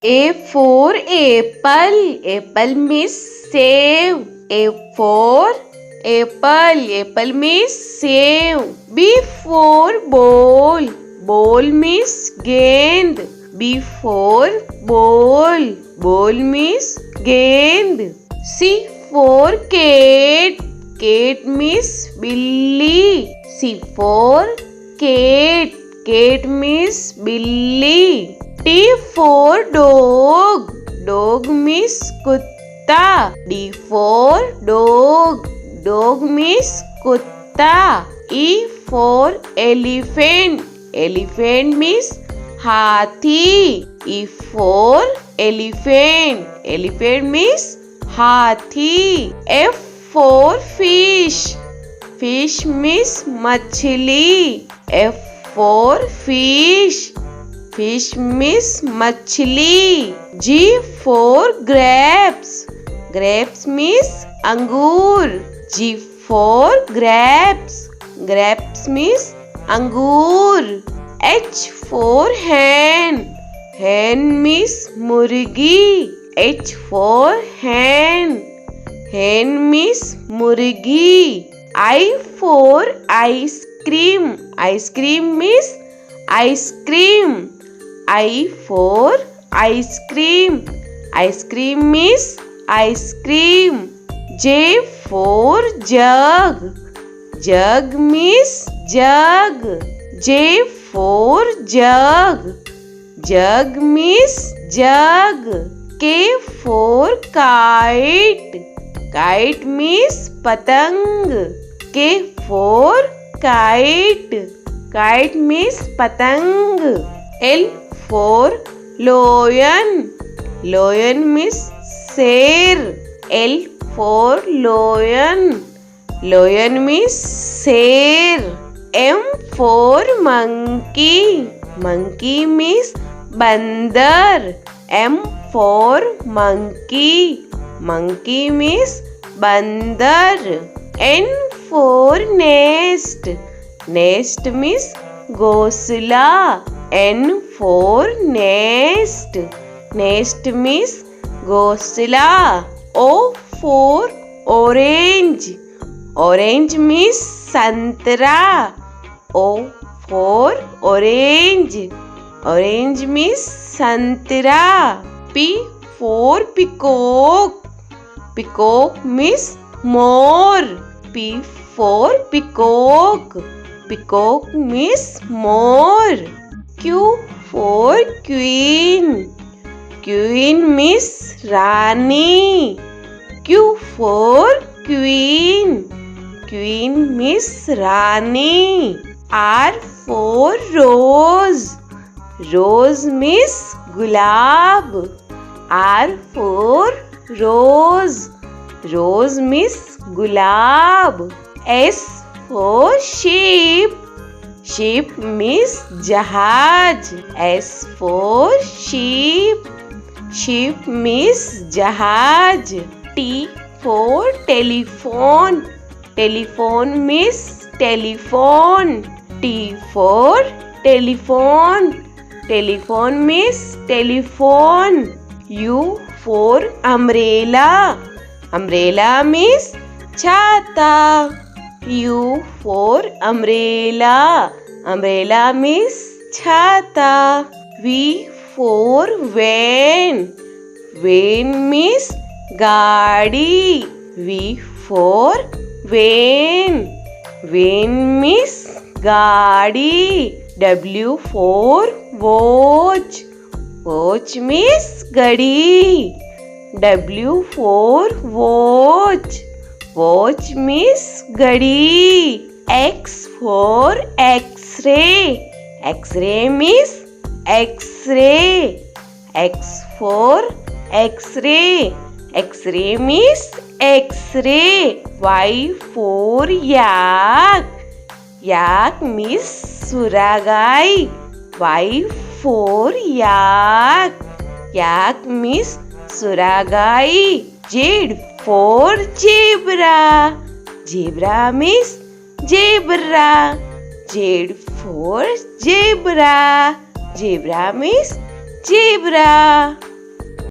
A for apple. Apple means save. A for apple. Apple means save. B for ball. Ball means gend. B for ball. Ball means gend. C for cat. Cat means billy. C for cat. Cat means billy. T for dog. Dog means kutta. D for dog. Dog means kutta. E for elephant. Elephant means hathi. E for elephant. Elephant means hathi. F for fish. Fish means machli. F for fish. Fish means machli. G for grapes. Grapes means angur. G for grapes. Grapes means angur. H for hen. Hen means murgi. H for hen. Hen means murgi. I for ice cream. Ice cream means ice cream. I for ice cream. Ice cream means ice cream. J for jug. Jug means jug. J for jug. Jug means jug. K for kite. Kite means patang. K for kite. Kite means patang. L for lion. Lion means sher. L for lion. Lion means sher. M for monkey. Monkey means bandar. M for monkey. Monkey means bandar. N for nest. Nest means ghosla. N for nest. Nest means ghosla. O for orange. Orange means santra. O for orange. Orange means santra. P for peacock. Peacock means more. P for peacock. Peacock means more. Q for queen. Queen means Rani. Q for queen. Queen means Rani. R for rose. Rose means gulab. R for rose. Rose means gulab. S for sheep. Sheep means jahaj. S for sheep. Sheep means jahaj. T for telephone. Telephone means telephone. T for telephone. Telephone means telephone. U for umbrella. Umbrella means chhata. U for umbrella. Umbrella means chhata. V for van. Van means gaadi. V for van. Van means gaadi. W for watch. Watch means gadi. W for watch. Watch means gadi. X for X-ray. X-ray means X-ray. X for X-ray. X-ray means X-ray. Y for yak. Yak means suragai. Y for yak. Yak means suragai. Z for zebra. Zebra means zebra. Z for zebra. Zebra means zebra.